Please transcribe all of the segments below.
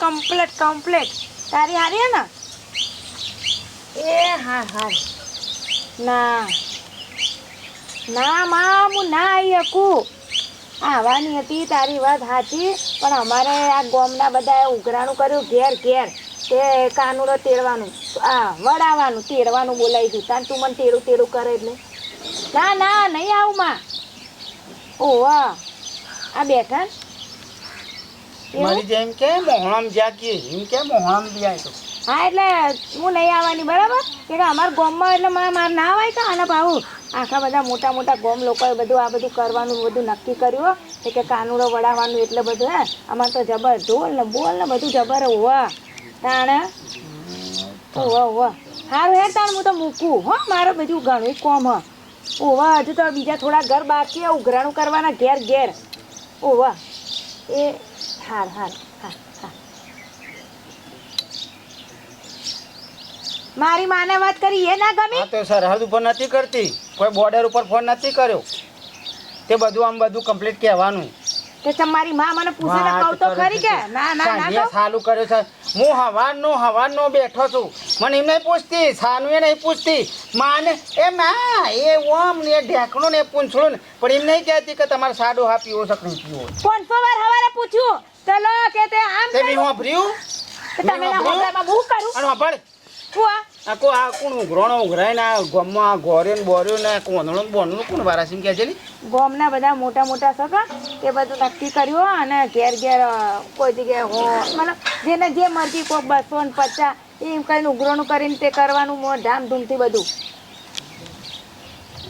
Complete તારી હારી હે ને એ હા ના માં હું ના આવી શકું આવવાની હતી તારી વાત સાચી પણ અમારે આ ગામના બધાએ ઉઘરાણું કર્યું ઘેર તે કાનુડો તેડવાનું વડાવાનું તેડવાનું બોલાવી દીધું તાન તું મને તેડું કરે એટલે ના નહીં આવું માં ઓવા આ બેઠા મારી જેમ કે મોહણામ જાકી એમ કે મોહણામ બિયાય તો હા એટલે હું નહીં આવવાની બરાબર કે અમારા ગામમાં એટલે મારે ના આવે કે આના ભાવ આખા બધા મોટા ગામ લોકોએ બધું આ બધું કરવાનું બધું નક્કી કર્યું કે કાનુડો વડાવવાનું એટલે બધું હે અમારે તો જબર ઢોલ ને બોલ ને બધું જબર હોવા તાણે ઓવા સારું હે તાણ હું તો મૂકું હો મારે બધું ઘણું કોમ હ ઓવા હજુ તો બીજા થોડા ઘર બાકી ઉઘરાણું કરવાના ઘેર ઓવા એ હા મારી માને વાત કરી એ ના ગમી તો સરહદ ઉપર નથી કરતી કોઈ બોર્ડર ઉપર ફોન નથી કર્યો તે બધું કમ્પ્લીટ કહેવાનું તે તમારી માં મને પૂછે તો કહું તો ખરી કે ના ચાલુ કર્યો છે હું હવારનો બેઠો છું મને એમ નહીં પૂછતી સાનું એ નહીં પૂછતી માને એ માં એ ઓમ ને ઢેકણું ને પૂંછડું ને પણ એમ નહીં કહેતી કે તમારે સાડો હા પીવો છે નહીં પીવો 500 વાર હવારે પૂછ્યું ચલો કે તે આમ તે હું ભર્યું તમે ના હોટામાં બહુ કરું અને વાપડ હુઆ આ કોણ ઉઘરાય ને ગમમાં ગોર્યો બોર્યો ને કોંદણો બોનનું કોણ વારાસીમ કહે છે ને ગોમના બધા મોટા સગા તે બધું નક્કી કર્યું અને ઘેર કોઈ જગ્યાએ હો મતલબ જેને જે મરજી કોક 250 એમ કઈને ઉઘરાણું કરીને તે કરવાનું ધામધૂમથી બધું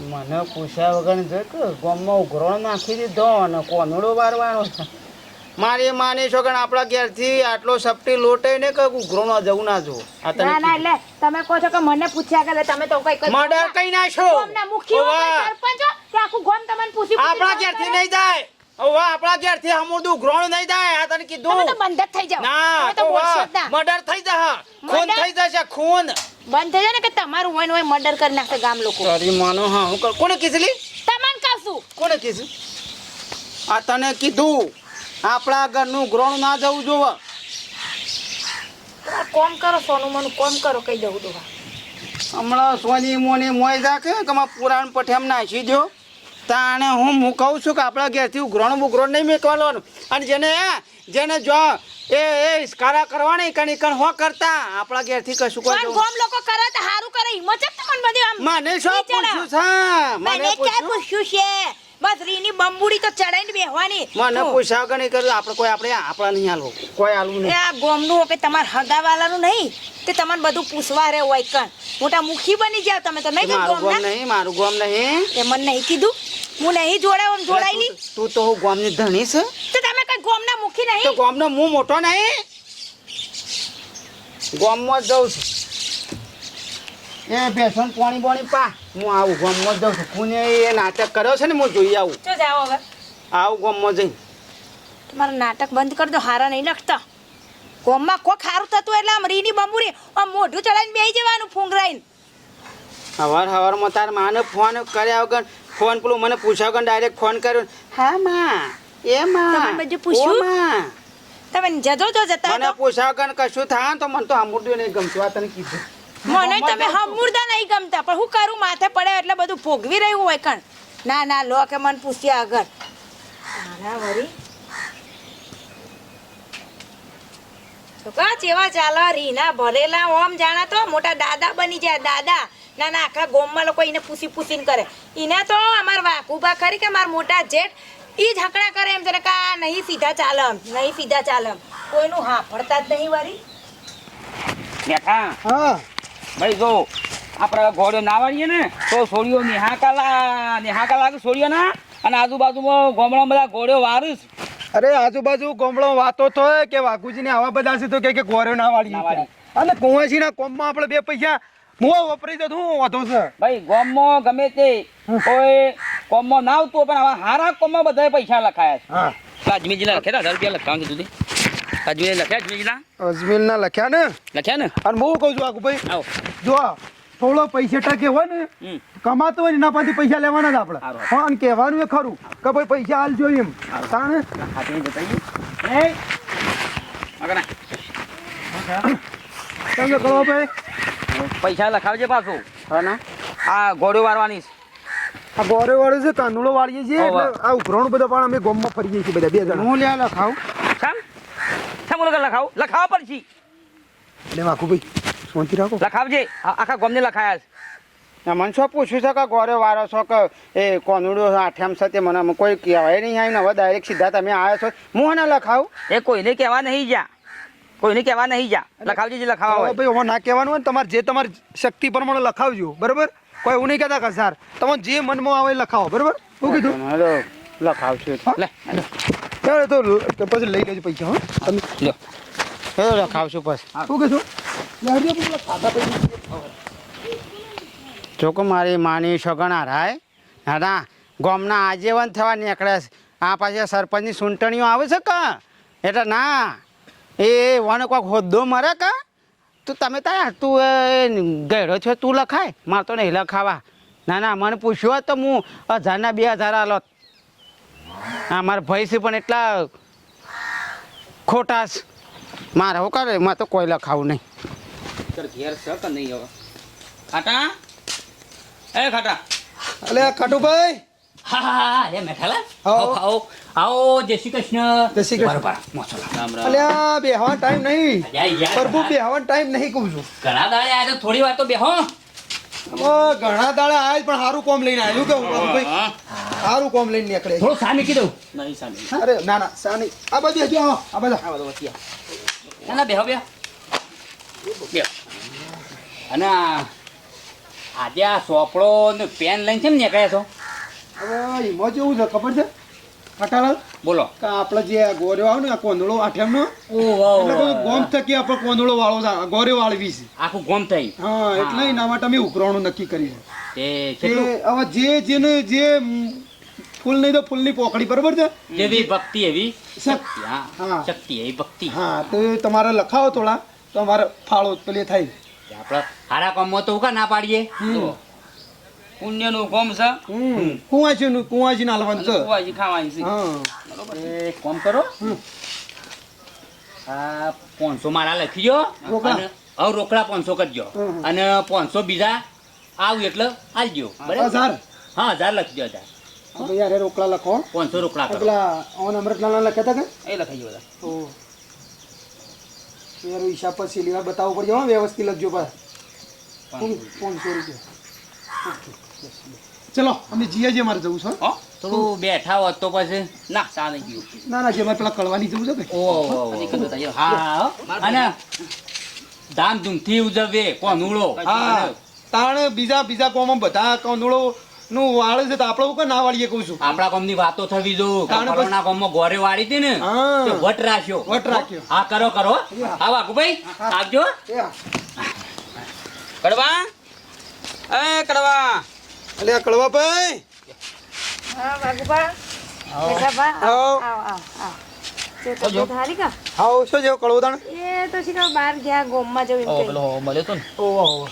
મને પૂછ્યા વગર જો કે ગમમાં ઉઘરાણો નાખી દીધો અને કોંદડો વારવાનો છે મારી માની છો કે આપણા ઘેરથી આટલો સપટી લોટે ને કે ઉઘરાણો જવું ના જો ના એટલે તમે કહો છો કે મને પૂછ્યા કે તમે તો કઈ મર્ડર કઈ નાખો ગોમના મુખી સરપંચ કે આખું ગોમ તમને પૂછી આપણા ઘેરથી નહીં જાય ઓવા આપણા ઘેરથી હમુદું ઉઘરાણો નહીં જાય આ તને કીધું તમે તો બંધ થઈ જાવ ના તો મર્ડર થઈ જા ખૂન થઈ જશે ખૂન બંધ થઈ જાય ને કે તમારું હોય મર્ડર કરી નાખે ગામ લોકો તારી માનો હા હું કોને કીધલી તમને કહું કોને કીધું આ તને કીધું આપણા ઘરનું ઉઘરાણું ના જવું જોવે કોમ કરો સોનું મનું કોમ કરો કઈ જવું તો હમણાં સોની મોની મોય રાખે કે પુરાણ પઠેમ નાખી દો તાણે હું કહું છું કે આપણા ઘેરથી ઉઘરાણું નહીં મેકવાનું અને જેને જો એ ઇસ્કારા કરવાની કણ હો કરતા આપણા ઘેરથી કશું કોઈ ગોમ લોકો કરે તો સારું કરે હિંમત છે તમને બધી આમ મને શું પૂછ્યું છે મને ક્યાં પૂછ્યું છે બસ રીની બંબુડી તો ચડાઈને બેહવાની મને પૂછ્યા કે નહીં કર્યું આપણે આપણા નહીં હાલવું કોઈ હાલવું નહીં આ ગોમનું કે તમાર હગાવાલાનું નહીં તે તમને બધું પૂછવા રે હોય કણ મોટા મુખી બની જાવ તમે તો નહીં મારું ગોમ નહીં એ મને નહીં કીધું હું નહીં જોડાયેલી તું તો હું ગોમની ધણી છે તો તમે કઈ ગોમના મુખી નહીં તો ગોમનો હું મોટો નહીં ગોમમાં જઉં છું એ બેસન પાણી પા હું આવું ગોમમાં જઉં છું કોને એ નાટક કર્યો છે ને હું જોઈ આવું તો જાઓ હવે આવું ગોમમાં જઈ તમારું નાટક બંધ કરી દો હારા નહીં લખતા ગોમમાં કોઈ ખારું થતું એટલે આમ રીની બંબુરી આમ મોઢું ચડાવીને બેસી જવાનું ફૂંગરાઈને હવારમાં તાર માને ફોન કર્યા વગર ફોન પેલું મને પૂછ્યા વગર ડાયરેક્ટ ફોન કર્યો હા માં એ માં તમે બધું પૂછ્યું તમે જજો જતા મને પૂછ્યા વગર કશું થાય તો મને તો આમુડ્યું નહીં ગમતું આ તને કીધું મને તમે હમુરદા નહીં ગમતા પણ હું કરું માથે પડે એટલે બધું ભોગવી રહ્યું હોય કણ ના લો કે મને પૂછ્યા આગળ વરી છોકરા ચેવા ચાલા રીના ભરેલા ઓમ જાણા તો મોટા દાદા બની જાય દાદા ના આખા ગોમમાં લોકો એને પૂછીને કરે એને તો અમાર વાકુબા ખરી કે મારા મોટા જેઠ ઈ જ હકડા કરે એમ છે કે નહીં સીધા ચાલમ કોઈનું હા પડતા જ નહીં વરી બેઠા હા ભાઈ જો આપણે ઘોડે નાવાડીએ ને તો છોડીઓ નિહાકા લાગે છોડીઓ ના અને આજુબાજુમાં ગોમડા બધા ઘોડ્યો વારીશ અરે આજુબાજુ ગોમડો વાતો તો કે વાઘુજીને આવા બધા છે તો કે ગોળ્યો ના વાળી અને કુંવાસીના કોમમાં આપણે 2 પૈસા હું વપરાઈ જતો હું વાંધો છે ભાઈ ગોમમાં ગમે તે કોઈ કોમમાં ના આવતું પણ આવા હારા કોમમાં બધા પૈસા લખાયા છે અજમેરજીના લખ્યા 1000 રૂપિયા લખાવાનું કીધું અજમેર લખ્યા અજમેરના લખ્યા ને અને હું કહું છું આખું ભાઈ આવો જો થોડો પૈસા ટકે હોય ને કમાતો હોય ને એના પાસેથી પૈસા લેવાના જ આપણે પણ કહેવાનું એ ખરું કે ભાઈ પૈસા હાલ જોઈએ એમ તાણે તમે કરો ભાઈ પૈસા લખાવજે પાછું હા ના આ ઘોડો વારવાની છે. આ ગોરે વાળું છે કાનુડો વાળીએ છીએ એટલે આ ઉઘરાણું બધા પણ અમે ગામમાં ફરીએ છીએ બધા 2 જણા હું લ્યા લખાવ કેમ લખાવ લખાવ પડશે એટલે વાકુભાઈ શાંતિ રાખો લખાવજે આખા ગામને લખાયા છે. મને શું પૂછ્યું છે કે ગોરે વારો છો કે એ કોનુડો આઠેમ છે તે મને કોઈ કહેવાય નહીં આવીને હવે ડાયરેક્ટ સીધા તમે આવ્યા છો હું ના લખાવ એ કોઈને કહેવા નહીં જા લખાવજે જે લખાવા હોય. ભાઈ ઓમાં ના કહેવાનું હોય ને તમારી શક્તિ પ્રમાણે લખાવજો બરાબર કોઈ એવું નહીં કહેતા કે સર તમારે જે મનમાં આવે એ લખાવો બરાબર શું કીધું તમારો લખાવ છું લે ચાલો તો પછી લઈ લેજો પૈસા હા તમે લ્યો લખાવ છું પછી શું કીધું લાવજો પેલા ખાતા પૈસા જોકો મારી માની સગણ હારાય હા ગામના આજીવન થવા નીકળ્યા છે આ પાછી સરપંચની ચૂંટણીઓ આવે છે કા એટલે ના એ વને કોઈક હોદ્દો મરે કા તું તમે તાર તું એ ગયડો છો તું લખાય મારે તો નહીં લખાવા ના મને પૂછ્યું હોત તો હું 1000 ના 2000 આલોત હા મારા ભાઈ છે પણ એટલા ખોટા છે મારે શું કરે મારે તો કોઈ લખાવું નહીં ઘેર છે કે નહીં હવે ખાટા એ ખાટા અલે ખાટુભાઈ હા એ મેઠાલા આવો. આવો જય શ્રી કૃષ્ણ જય શ્રી કૃષ્ણ. બરાબર મોસલા રામ અલ્યા બેહવાનો ટાઈમ નહીં રામ પ્રભુ બેહવાનો ટાઈમ નહીં કહું છું ઘણા દાડે આયા તો થોડી વાર તો બેહો ઘણા દાડા આજ પણ સારું કોમ લઈને આવ્યું કેવું પ્રભુભાઈ સારું કોમ લઈને નીકળે થોડું સામે કીધું નહીં સામે અરે ના સાની આ બાજુ હજી આવો આ બાજુ આ બધો વચ્ચે ના ના બેહો બેહો અને આજે આ સોપડો ને પેન લઈને કેમ નીકળ્યા છો હવે એમાં જેવું છે ખબર છે ખાટાલાલ બોલો કે આપણે જે ગોળ્યો આવે ને આ કોંદળો આઠેમનો ઓ વાહ એટલે બધું ગોમ થકી આપણે કોંદળો વાળો છે ગોળ્યો વાળવી છે આખું ગોમ થઈ હા એટલે એના માટે અમે ઉઘરાણું નક્કી કર્યું તે છે કેટલું કે હવે જેને જે ફૂલ નહીં તો ફૂલની પોખડી બરોબર છે જેવી ભક્તિ એવી શક્તિ. હા હા. શક્તિ એવી ભક્તિ હા તો એ તમારે લખાવો થોડા તો અમારે ફાળો પેલે થાય આપણે હારા કામમાં તો હું કા ના પાડીએ હમ. પુણ્યનું કોમ છે કુંવાજી ના લાવવાનું છે કુવાજી ખાવાની છે હા એક કામ કરો હમ. આ 500 મારા લખી દો રોકડા? અને હવે રોકડા 500 કરજો હમ. અને 500 બીજા આવું એટલે આલજો બરાબર 1000 હા 1000 લખજો 1000 આપણે યાર એ રોકડા લખો 500 રોકડા કરો પેલા ઓન અમૃતલાલ લખ્યા હતા કે એ લખાઈ બધા તો યાર હિસાબ પર સિલેવા બતાવવું પડશે હો વ્યવસ્થિત લખજો પાછા 500 રૂપિયા ચલો અમે જીએ જે મારે જવું છે હો. હો થોડું બેઠા હોત તો પછી ના ચા નહીં ગયું ના જે મારે પેલા કળવાની જવું છે કે ઓહો હા હો. અને ધામધૂમથી ઉજવે કોનુળો હા તાણે બીજા કોમમાં બધા કોંદળો નું વાળે છે તો આપણે હું ના વાળીએ કહું છું આપણા ગામની વાતો થવી જો તાણે પછી- કોરોના ગામમાં ગોરે વાળી હતી ને હા. તે વટ રાખ્યો વટ રાખ્યો. હા કરો હા વાઘુભાઈ આવજો એ હા. કડવા એ કડવા અલે આ કળવાભાઈ હા વાઘુબા બેટાબા આવો. આવ તે તબિયત હારી કા હાઉ શું જેવો કળવો દાણ એ તો શીખા બહાર ગયા ગોમમાં જવું એમ કહી. પેલો મળ્યો તો ને ઓહો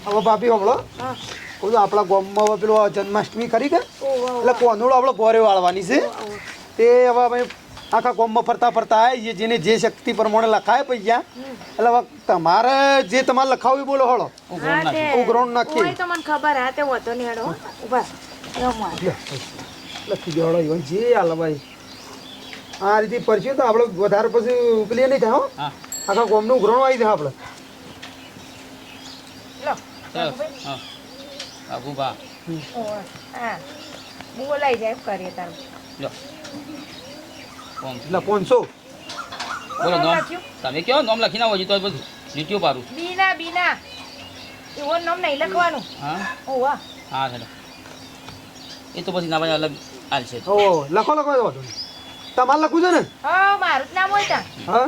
હવે ભાભી હમણો હા કહું છું આપણા ગામમાં હવે પેલો જન્માષ્ટમી ખરી કે ઓહો એટલે કોનુડો આપણે ગોરે વાળવાની છે તે હવે અમે આખા ગામમાં ફરતા આવીએ જેને જે શક્તિ પ્રમાણે લખાય પૈસા એટલે હવે તમારે જે તમારે લખાવું એ બોલો હળો હા તે ઉઘરાણું નાખીએ. ઓય તો મને ખબર હા તે હોતો નહીં હેડો ઉભા રમવા લખી દો હળો ઈવન જે હાલ ભાઈ આ રીતે પરસ્યું તો આપણે વધારે પછી પેલી નહીં થાય હો હા. આખા ગામનું ઉઘરાણું આવી જાય આપણે લો હા આગુબા ઓય, હા બોલાઈ જાય એમ કરીએ તારું લો કોમ એટલે 500 બોલો નામ નોમ લખ્યું? તમે કયો નોમ લખીને આવો તો બધું લીટીઓ પારું બીના એવો નામ નહીં લખવાનું હા ઓવા હા હેલો એ તો પછી ના ભાઈ અલગ હાલ છે ઓ લખો તો વાંધો નહીં તમારે લખવું છે ને હા મારું જ નામ હોય તા હા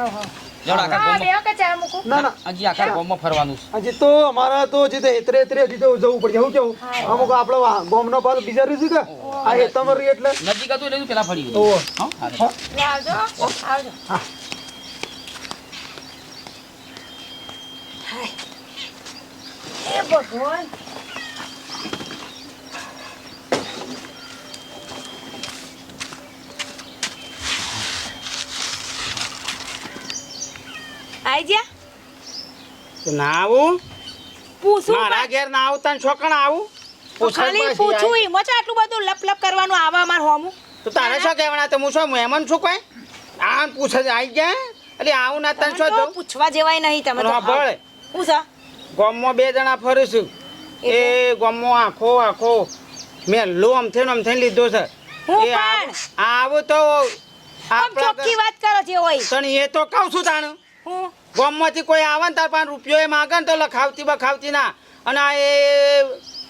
હા જરા આખા હા ગામમાં બે કે ચા મૂકું ના ના હજી આખા ગામમાં ફરવાનું છે હજી તો અમારા તો જે તે હેતરે હજી તો જવું પડશે હું કેવું અમુક આપણો ગામનો પાછો બીજા રહ્યું છે કે આ એ તમારી એટલે નજીક હતું એટલે પેલા ફરી ઓહો. ગયું હા હા. લે આવજો આવજો હા. હાય. એ ભગવાન આઈ જા તો ના આવું પૂછું મારા ઘેર ના આવતા ને છોકણ આવું તો ખાલી પૂછું એમાં તો આટલું બધું લપ લપ કરવાનું આવા અમાર હોમું તો તારે શું કહેવાના તો હું શું મહેમાન છું કોઈ આમ પૂછે છે આવી ગયા એટલે આવું ના તને શું તો જો પૂછવા જેવાય નહીં તમે તો ભળે હું છે ગામમાં 2 જણા ફરું છું એ ગામમાં આખો મેં લો આમ થઈને લીધો છે હું એ પણ આવું તો આમ ચોખ્ખી વાત કરો જે હોય તને એ તો કહું છું તાણ હું ગામમાંથી કોઈ આવે ને તાર 5 રૂપિયો એ માગે ને તો લખાવતી બખાવતી ના અને આ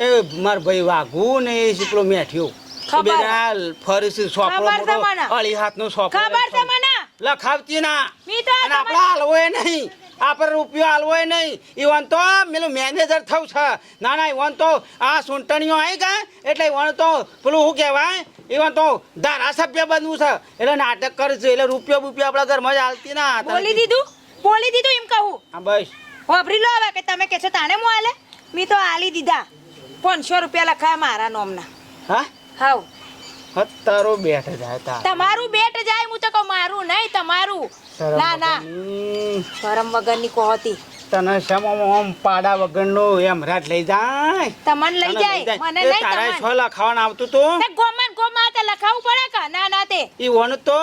એ માર ભાઈ વાઘુ ને એ પેલો મેઠ્યો એ બે જણા ફરું છું સોપડો ખબર છે મોટો મને. અળી હાથનો સોપડો ખબર છે મને લખાવતી ના મી તો અને આપણે હાલવો નહીં આપણે રૂપિયો હાલવો નહીં ઈવન તો પેલું મેનેજર થવું છે ના ઈવન તો આ સૂંટણીઓ આવી ગયા એટલે ઈવન તો પેલું શું કહેવાય ઈવન તો ધારાસભ્ય બનવું છે એટલે નાટક કરે છે એટલે રૂપિયો આપણા ઘરમાં જ હાલતી ના બોલી દીધું એમ કહું હા બસ વાપરી લો હવે કે તમે કે છો તાણે હું આલે મી તો આલી દીધા 500 રૂપિયા લખાયા મારા નોમના હા હાવ હત્તારો બેઠ જાય તાર તમારું બેટ જાય હું તો કહું મારું નહીં તમારું શરમ ના ના વગરની. શરમ વગરની કોહતી તને શેમાં આમ પાડા વગરનો એમ રાત લઈ જાય તમને લઈ તને જાય મને એ નહીં તારે તમને છ લખાવાનું આવતું તું તે ગોમાં તે લખાવું પડે કે ના તે ઈ વણ તો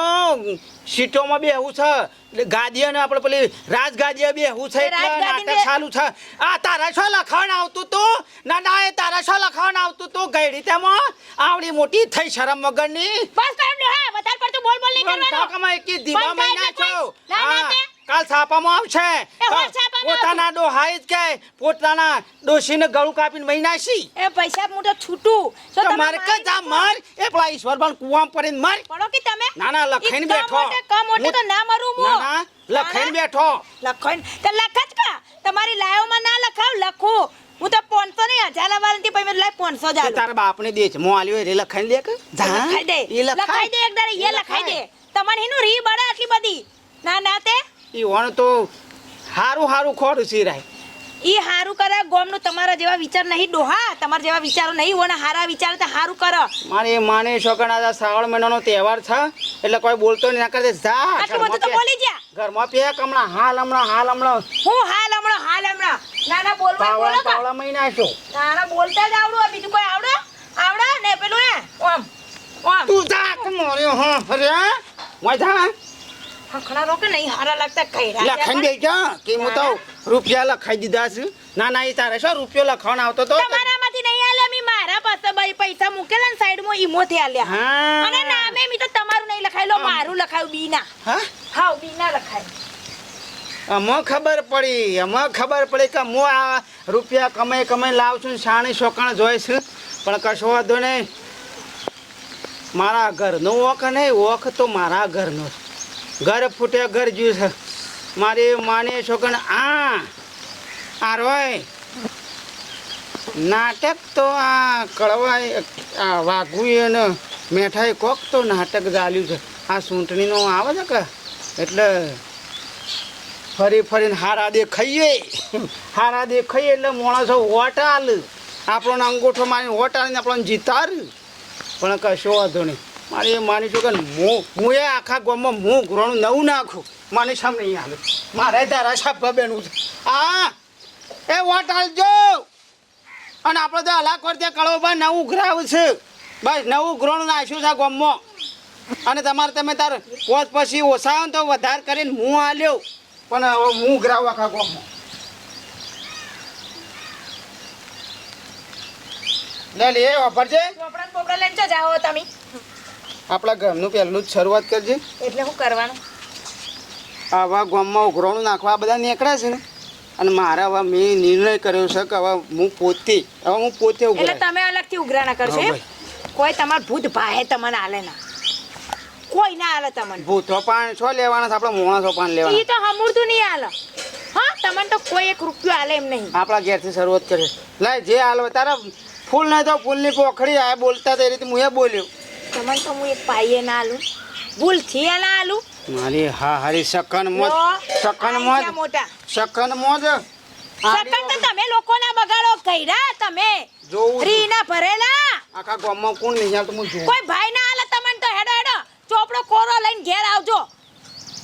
સીટોમાં બેહવું છે એટલે ગાદીઓ ને આપણે પેલી રાજગાદીઓ બેહવું છે એ એટલે રાજગાદી નાટક ચાલુ છે આ તારા શું લખાવાનું આવતું તું ના એ તારા શું લખાવાનું આવતું તું ગઈડી તેમાં આવડી મોટી થઈ શરમ વગરની બસ કરી દો હા વધારે પડતું બોલ નહીં કરવાનું કાકામાં એકી ધીમા બંધ થાય મહિના એટલે છો કોઈ- ના, હા, તે. કાલ છાપામાં આવશે હોર છાપામાં પોતાના ડોહાઈ જ કે પોતાના ડોશીને ગળું કાપીને મહિના સી એ પૈસા હું તો છૂટું તો તમે તમારે કે જા માર એ પેલા ઈશ્વરબાન કુવામાં પડીને માર પડો કે તમે ના લખાઈને બેઠો કામ મોટે તો ના મરું હું ના લખાઈને બેઠો લખાઈને તો લખ જ કા તમારી લાયોમાં ના લખાવ લખો હું તો 500 નહીં 1000 વાળાથી પછી મેં લાય 500 જ તે આલું. તારા બાપને દે છે મો આલ્યો એ રે લખાઈને દે કે જા લખાઈ દે એ લખાઈ દે એક દાડે એ લખાઈ દે તમારે એનું રી બળે આટલી બધી ના તે ઈ વણ તો હારું ખોડું સિરાય ઈ હારું કરે ગોમનું તમારા જેવા વિચાર નહીં ડોહા તમારા જેવા વિચારો નહીં હોને હારા વિચાર તો હારું કરો મારે માને છોકરા આ શ્રાવણ મહિનાનો તહેવાર છે એટલે કોઈ બોલતો નહીં ના કરે જા આટલું બધું તો બોલી જા ઘરમાં પેક હમણાં હાલ હમણાં હું હાલ હમણાં ના બોલવા બોલો કા પાવડા મહિના છો ના બોલતા જ આવડું બીજું કોઈ આવડે ને પેલું ઓમ તું જા કે મોર્યો હા અરે મોય જા હખણા રોકે નહીં હારા લાગતા કઈરા લખાઈ દે જા કે હું તો રૂપિયા લખાઈ દીધા છે ના એ તારે શું રૂપિયો લખવાનો આવતો તો તમારામાંથી નહીં આલ્યા મી મારા પાસે ભાઈ પૈસા મૂકેલા ને સાઈડમાં ઈમોથી આલ્યા હા અને નામે મી તો તમારું નહીં લખાય લો મારું લખાયું બીના હા હાવ બીના લખાય અમે ખબર પડી કે હું આ રૂપિયા કમાઈ લાવું છું શાણી શોકાણ જોઈ છું પણ કશો વાંધો નહીં મારા ઘરનો ઓખ નહીં ઓખ તો મારા ઘરનો ઘર ફૂટે ઘર જ્યું છે મારી માને છોકણ આ રોય નાટક તો આ કળવાય આ વાઘુએ ને મેઠાઈ કોક તો નાટક ચાલ્યું છે આ સૂંટણીનો આવે છે કે એટલે ફરીને હારા દેખાઈએ એટલે માણસો વોટ આલ આપણને અંગૂઠો મારીને વોટ આલીને આપણને જીતાર પણ કશો વાંધો નહીં મારે માની છું કે હું એ આખા ગામમાં હું ઘોરણું નવું નાખું માની સામે નહીં હાલે મારે તારા સાપા બેનું છે એ વોટ આલજો અને આપણે તો હલાકોર ત્યાં કળોબા નવું ઘરાવ છે બસ નવું ઘોરણું નાખ્યું છે ગામમાં અને તમે તાર પોત પછી ઓછા આવે ને તો વધારે કરીને હું આલ્યો પણ હવે હું ગ્રાવ આખા ગામમાં લે એ વાપર છે પોપડા લઈને જો જાઓ તમે આપણા ઘરનું પહેલું જ શરૂઆત કરજે એટલે શું કરવાનું આવા ગામમાં ઉઘરાણું નાખવા બધા નીકળ્યા છે ને અને મારા હવે મેં નિર્ણય કર્યો છે કે હવે હું પોતે એટલે ઉઘરાય તમે અલગથી ઉઘરાણા કરશો હા, એમ? કોઈ તમાર ભૂત ભાહે તમને આલે ના કોઈ ના આલે તમને ભૂતો પાન છો લેવાના છે આપણે મોણસો પાન ઈ લેવાના તો હમુરતું નહીં આલે હા તમને તો કોઈ 1 રૂપિયો આલે એમ નહીં આપણા ઘેરથી શરૂઆત કરીએ લાય જે હાલો તારા ફૂલ નહીં તો ફૂલની પોખડી આ બોલતા તે રીતે હું એ બોલ્યો તમને તો હું એક પાઈએ ના આલું ભૂલથી ના આલું મારી હા હારી સકન મોજ મોટા સકન મોજ સકન તો તમે લોકોના બગાડો કઈરા તમે જોવું છું. રીના ભરેલા આખા ગામમાં કોણ નહીં જાણતું હું જોઉં. કોઈ ભાઈ ના આલે તમને તો હેડો ચોપડો કોરો લઈને ઘેર આવજો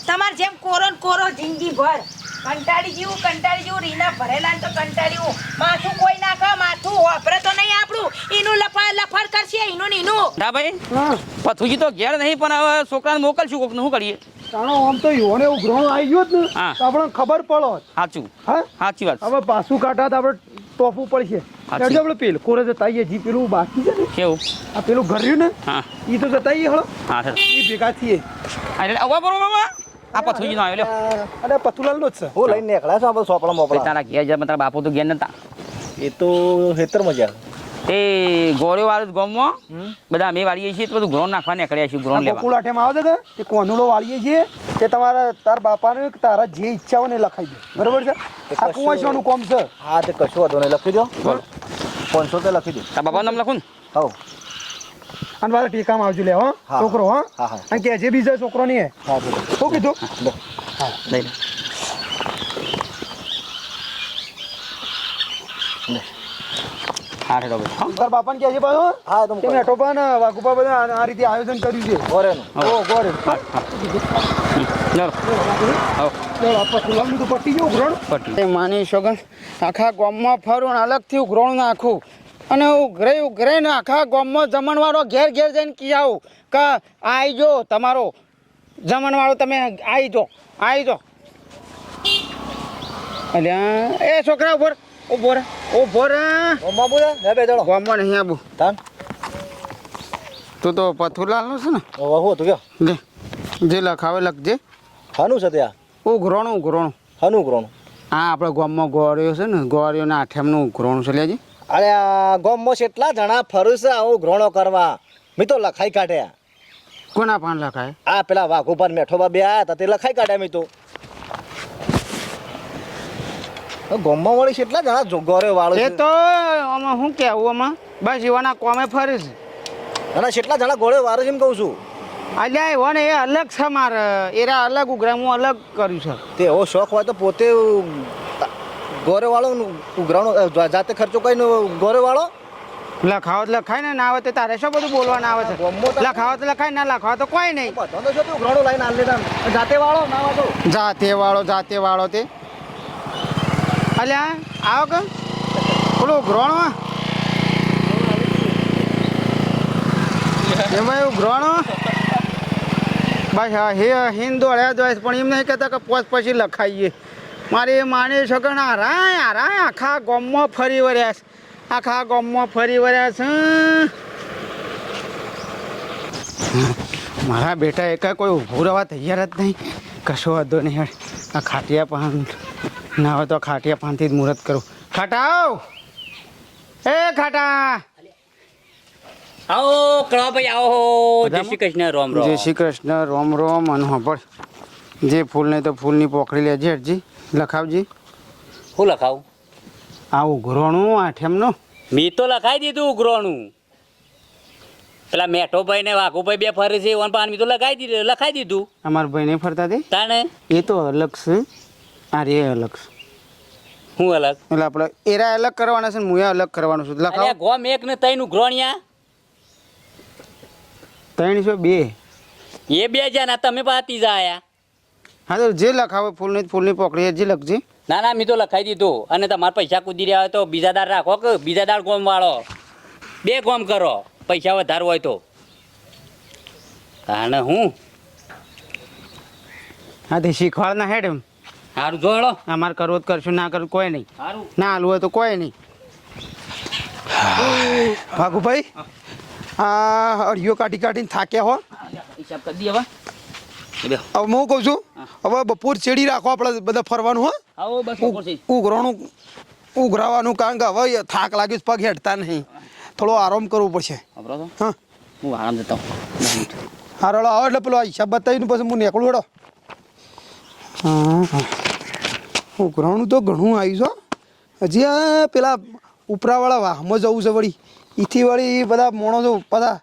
તમાર જેમ કોરો ને કોરો જિંદગી ભર કંટાળી જેવું રીના ભરેલા ને તો કંટાળ્યું માથું કોઈ ના ખા માથું વાપરે તો નહીં આપણું એનું લફાડ કરશે એનું ને એનું ના ભાઈ હા પથુજી તો ઘેર નહીં પણ હવે છોકરાને મોકલશું કોક શું કરીએ તાણો આમ તો યોને ઉઘરાણું આવી ગયો જ ને હા. તો આપણને ખબર પડો સાચું હા સાચી વાત હવે પાછું કાઢા તો આપણે ટોપવું પડશે સાચી. એટલે આપણે પેલું કોરે જતાઈએ જી પેલું બાકી છે ને કેવું આ પેલું ઘર રહ્યું ને હા એ તો જતાઈએ હળો હા સર એ ભેગા થઈએ એટલે અવા બરોબર મામા આ પથુજી નો આવ્યો લ્યો અને પતુલાલ નો જ છે હું લઈને નીકળ્યા છો આપણે સોપડા મોપડા તારા ઘેર જાય તારા બાપુ તો ઘેર નતા એ તો હેતર મજા તે ગોળ્યો વાળું ગામમાં બધા અમે વાળીએ છીએ તો બધું ગ્રોન નાખવા નીકળ્યા છીએ ગ્રોન લેવા ગોકુળ આઠેમાં આવે છે કે તે કોનુડો વાળીએ છીએ તે તમારા તાર બાપાને કે તારા જે ઈચ્છા હોય ને એ લખાઈ દે બરોબર છે આ કુંવાશીઓનું કોમ છે હા તે કશું વાંધો નહીં લખી દો 500 તે લખી દો તારા બાપાનું નામ લખું ને હવ અને મારે ટેકામાં આવજો લે હો હા. છોકરો હો હા, હા. અને કે જે બીજા છોકરો નહીં હે હા બોલો શું કીધું લઈ લે હા ઠેડો ભાઈ હા તાર બાપાને કહે છે પાછો હા તમે કે મેઠોપા ને વાઘુપા બધા આ રીતે આયોજન કર્યું છે ગોરેનું ઓ ગોરે ચાલો ચાલો આપણે સુલામનું તો પટી ગયું ઉઘરાણ પટ્ટી એ માની સોગન આખા ગામમાં ફરું ને અલગથી ઉઘરાણું નાખું અને ઉઘરે ને આખા ગામમાં જમણવાળો ઘેર ઘેર જઈને કી આવું કે આવી જો તમારો જમણવાળો તમે આવી જો એટલે એ છોકરા ઉભો રે ઓમા બોલા ને બે જણો ગામમાં નહીં આવું તાન તું તો પથુલાલનો છે ને ઓ હું તો ગયો જે લખાવે લખજે હાનું છે ત્યાં ઉઘરાણું હાનું ગ્રોનું હા આપણે ગામમાં ગોળીઓ છે ને ગોળીઓના આઠેમનું ઉઘરાણું છે લેજે અરે આ ગામમાં કેટલા જણા ફરું છે આવું ગ્રોણો કરવા મેં તો લખાઈ કાઢ્યા કોના પાન લખાય આ પેલા વાઘુપા ને મેઠોબા બે આયા હતા તે લખાઈ કાઢ્યા મેં તો ગામમાં વળી કેટલા જણા ગોરે વાળો એ છે તો આમાં શું કહેવું આમાં બસ એવાના કોમે ફરે છે અને કેટલા જણા ગોળે વાળો છે એમ કહું છું અલ્યા એવો ને એ અલગ છે મારે એરા અલગ ઉઘરામ હું અલગ કર્યું છે તે એવો શોખ હોય તો પોતે ગોરે વાળો ઉઘરાણો જાતે ખર્ચો કરીને ગોરે વાળો લખાવો તો લખાય ને ના આવે તો તારે શું બધું બોલવાના આવે છે ગામમાં તો- લખાવો તો લખાય ના લખાવો તો કોઈ નહીં બધાનો જો તું ઉઘરાણો લઈને આલ લેતા જાતે વાળો ના વાળો જાતે વાળો તે અલ્યા આવો કે પેલું ઉઘરાણમાં એમાં ઉઘરાણો બસ હા હિન દોડ્યા દોડ પણ એમ નહીં કહેતા કે પોત પછી લખાઈએ મારે એ માની શકે ને હારાય આખા ગામમાં ફરી વળ્યા છે મારા બેટા એકા કોઈ ઊભું રહેવા તૈયાર જ નહીં કશો વાંધો નહીં હેડ આ ખાટિયા પાન ના હોય તો ખાટિયા પાનથી જ મુહૂર્ત કરું ખાટાવ એ ખાટા આવો કળાભાઈ આવો જય શ્રી કૃષ્ણ રોમ રોમ જય શ્રી કૃષ્ણ રોમ અને સાંભળ જે ફૂલ નહીં તો ફૂલની પોખડી લેજે હટજી લખાવજી હું લખાવું આ ઉઘરાણું આઠેમનું મેં તો લખાઈ દીધું ઉઘરોનું પેલા મેઠોભાઈ ને વાઘુભાઈ બે ફરે છે ઓન પાન મેં તો લખાઈ દીધું અમારા ભાઈ નહીં ફરતા તે તાણે એ તો અલગ છે આ રે અલગ છે હું અલગ એટલે આપણે એરા અલગ કરવાના છે ને હું અલગ કરવાનું છું લખાવ અલ્યા ગોમ એક ને તૈન ઉઘરોણિયા 302 એ બે જણા તમે પાછા ત્રીજા આયા હા તો જે લખાવે ફૂલની પોખડી હજી લખજે ના ના મેં તો લખાઈ દીધું અને તમારા પૈસા કૂદી રહ્યા હોય તો બીજા દાડ રાખો કે બીજા દાડ ગોમ વાળો બે ગોમ કરો પૈસા વધારે હોય તો તાણે હું હા તે શીખવાડ ના હેડ એમ સારું જોડો અમારે કરવું તો કરશું ના કરવું કોઈ નહીં સારું ના હાલવું હોય તો કોઈ નહીં ભાગુભાઈ આ અડિયો કાઢીને થાક્યા હો હિસાબ કરી દઈએ હવે હવે હું કહું છું હવે બપોર ચેડી રાખો આપણે બધા ફરવાનું હો આવો બસ બપોર છે ઉઘરાણું ઉઘરાવાનું કારણ કે હવે થાક લાગ્યું છે, પગ હેઠતા નહીં થોડો આરામ કરવો પડશે ખબર તો હા હું આરામ જતો હા રડો આવો એટલે પેલો હિસાબ બતાવીને પછી હું નીકળું હેડો હા ઉઘરાણું તો ઘણું આવ્યું છે હજી આ પેલા ઉપરાવાળા વાહમાં જવું છે વળી એથી વળી બધા માણસો બધા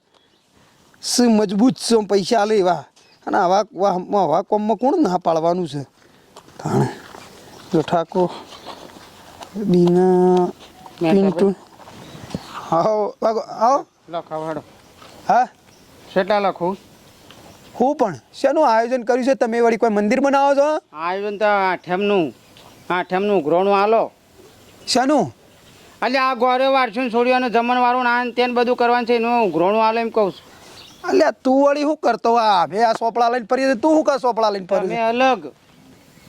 મજબૂત છે પૈસા આલે એવા અને આવા વાહમાં આવા કોમમાં કોણ ના પાડવાનું છે તાણે જો ઠાકો બીના પિન્ટુ આવો આવો લખાવ હેડો હા કેટલા લખું હું પણ શેનું આયોજન કર્યું છે તમે વળી કોઈ મંદિર બનાવો છો આયોજન તો આઠેમનું આઠમનું ઉઘરોણું આલો શાનું એટલે આ ગોરે વારસું છોડીઓને જમણવાળું ના તેને બધું કરવાનું છે એનું ઉઘરોણું આલો એમ કહું છું. અલ્યા તું વળી શું કરતો આ બે આ સોપડા લઈને ફરી તું શું કર સોપડા લઈને ફરી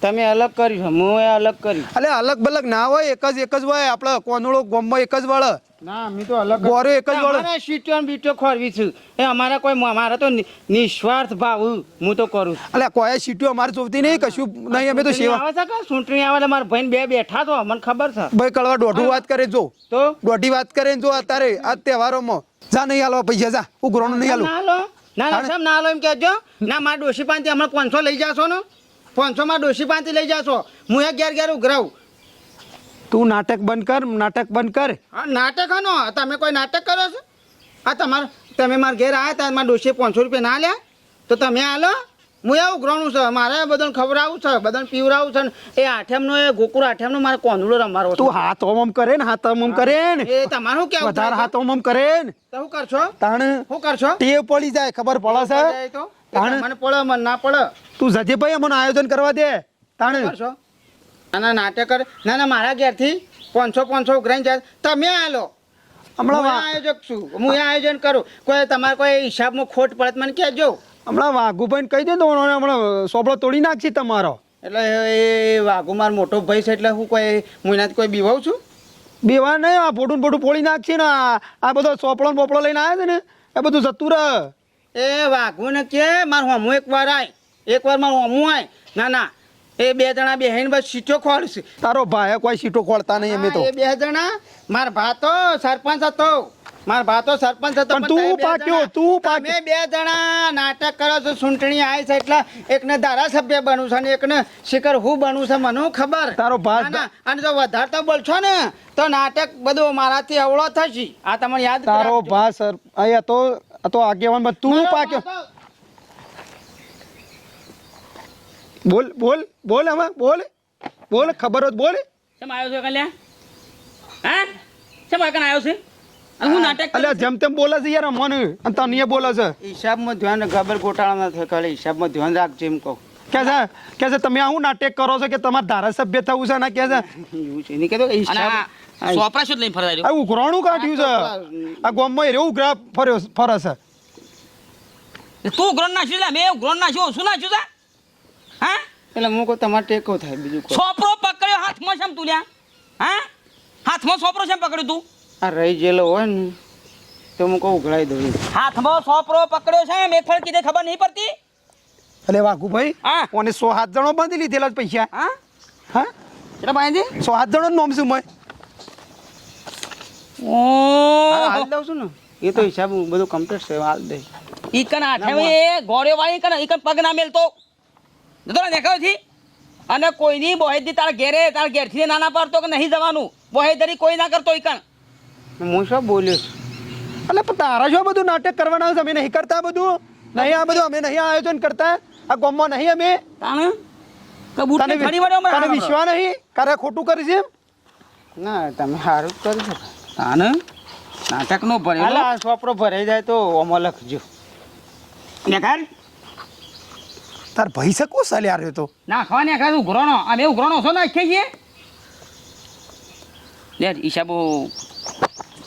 તમે અલગ કર્યું છે, હું એ અલગ કર્યું. અલ્યા અલગ બલગ ના હોય એક જ હોય આપણે કોનુળો ગોમમાં એક જ વળ ના અમે તો અલગ ગોરે એક જ વળ અમારા સીટો બીટો ખોરવી છું એ અમારા કોઈ મારા તો નિસ્વાર્થ ભાવ હું તો કરું છું. અલ્યા કોઈ સીટ્યો અમારે જોવતી નહીં કશું નહીં અમે તો સેવા આવે છે કે ચૂંટણી આવે એટલે મારા ભાઈને બે બેઠા તો મને ખબર છે ભાઈ કળવા દોઢું વાત કરે જો તો દોઢી વાત કરે જો અત્યારે આ તહેવારોમાં જા નહીં હાલવા પૈસા જા ઉઘરોણું નહીં હાલું ના લો ના સાહેબ ના લો એમ કહેજો ના મારા ડોશી પાંચથી હમણાં 500 લઈ જાશો ને 500 માં ડોશી પાંચથી લઈ જાશો હું એ ઘેર ઉઘરાવું. તું નાટક બંધ કર હા નાટક હનો તમે કોઈ નાટક કરો છો? આ તમે મારા ઘેર આવ્યા હતા મારા ડોશીએ 500 રૂપિયા ના લ્યા તો તમે હાલો હું એવું ઉઘરાણું છે મારે બધાને ખવડાવવું છે બધાને પીવડાવવું છે ને એ આઠમનો એ ગોકુળ આઠમનો મારે કોંદડો રમાડવો છે. તું હાથ ઓમ કરે ને હાથ ઓમ કરે ને એ તમારું કેવું વધારે હાથ ઓમ કરે ને તો શું કરશો તાણ શું કરશો ટેવ પડી જાય ખબર પડે છે તો તાણે? મને પડે મને ના પડે તું જજે ભાઈ અમને આયોજન કરવા દે તાણ કરશો ના નાટક કરે ના મારા ઘેરથી 500 ઉઘરાઈને જાય તમે હાલો હમણાં હું આયોજક છું હું એ આયોજન કરું કોઈ તમારે કોઈ હિસાબમાં ખોટ પડે તો મને કહેજો. હમણાં વાઘુભાઈને કહી દે તો હમણાં સોપડો તોડી નાખશે તમારો એટલે એ વાઘુ મારો મોટો ભાઈ છે એટલે હું કોઈ મુનાથી કોઈ બીવાઉં છું. બેવા નહીં આ ફોટું ફોડી નાખશે ને આ બધો સોપડો બોપડો લઈને આવ્યા છે ને એ બધું જતું રહે. એ વાઘુ ને કે મારું હમું એકવાર મારું હમું આય ના એ બે જણા બેહીને બસ સીટો ખોલશે. તારો ભાઈ કોઈ સીટો ખોળતા નહીં અમે તો એ બે જણા મારા ભા તો સરપંચ હતો પણ તું પાક્યો તમે બે જણા નાટક કરો છો ચૂંટણી આવી છે એટલે એકને ધારાસભ્ય બનવું છે અને એકને શિખર હું બનવું છે મને ખબર. તારો ભાઈ ના, અને જો વધારે તો બોલશો ને તો નાટક બધું મારાથી અવળો થશે આ તમને યાદ તારો રાખજો. ભાઈ સર અહીંયા તો આગેવાન માં તું પાક્યો બોલ આમાં બોલ ખબર હોત બોલ શેમ આવ્યો છે કલ્યા હા શેમ આગળ આવ્યો છે અને હું નાટક અલ્યા જેમ તેમ બોલે છે યાર મને અને તને બોલે છે હિસાબમાં ધ્યાન ગબર ગોટાળા ના થાય ખાલી હિસાબમાં ધ્યાન રાખજો એમ કહું. કે છે તમે આવું નાટક કરો છો કે તમારે ધારાસભ્ય થવું છે ને કે છે એવું છે નહીં કહેતો કે અને હિસાબ આ સોપરા શું લઈને ફરવા રહ્યો આ ઉઘરાણું કાઢ્યું છે આ ગામમાં એવું ઉઘરા ફરે છે તું ગ્રોન નાખ્યું લે મેં ગ્રોન નાખ્યું શું નાખ્યું છે હા એટલે હું કહું તમારે ટેકો થાય બીજું કોઈ. સોપરો પકડ્યો હાથમાં શેમ તું લ્યા હા હાથમાં સોપરો શેમ પકડ્યું તું આ રહી ગયેલો હોય ને તો હું કહું ઉઘડાઈ દઉં. હાથમાં સોપરો પકડ્યો છે મેં ફળ કીધે ખબર નહીં પડતી એટલે વાઘુભાઈ હા. ઓને 107 જણો બાંધી લીધેલા જ પૈસા હા હા એટલે બાંધી 107 જણો નોમ શું મેં હાલ દઉં છું ને એ તો હિસાબ બધું કમ્પ્લીટ છે હાલ દે. ઈકન આઠમે ગોળે વાળી કન ઈકન પગ ના મેલતો જતો ને દેખાવ થી અને કોઈની બોહેદી તારા ઘેરથી નાના પાડતો કે નહીં જવાનું બોહેદરી કોઈ ના કરતો ઈકન હું શું બોલ્યો છું? એટલે પણ તારા શું બધું નાટક કરવાના છે અમે નહીં કરતા બધું નહીં આ બધું અમે નહીં આયોજન કરતા આ ગામમાં નહીં અમે તાણે કબૂતર તને ફરી વળ્યો તને મને વિશ્વાસ નહીં કારે ખોટું કરીશ એમ ના તમે સારું જ કરી શકો. તાણે નાટક નો હાલ ભરેલો આ સોપડો ભરાઈ જાય તો ઓમાં લખજો. દેખાડ તાર ભાઈ છે કો સાલે આવ્યો તો નાખવા ને ખાધું ઉઘરાણો અમે ઉઘરાણો છો નાખીએ છીએ લે હિસાબો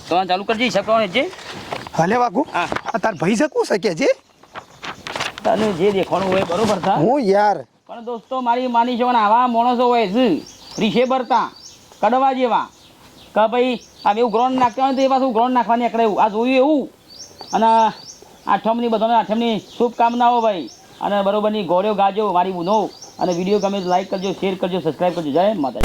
તો ચાલુ કરજે હિસાબ કરવાનો છે હાલે વાગુ હા. આ તાર ભાઈ છે કો શકે છે તને જે દેખાણું હોય બરોબર થા હું યાર પણ દોસ્તો મારી માની છે આવા માણસો હોય છે રીશે ભરતા કડવા જેવા કે ભાઈ આ એવું ગ્રોન નાખતા હોય તો એ પાછું ગ્રોન નાખવાની એકડે એવું આ જોયું એવું અને આઠમની બધાને આઠમની શુભકામનાઓ ભાઈ અને બરોબરની ગોળ્યો ગાજો મારી બુનો અને વિડીયો ગમે તો લાઈક કરજો શેર કરજો સબસ્ક્રાઈબ કરજો જય માતા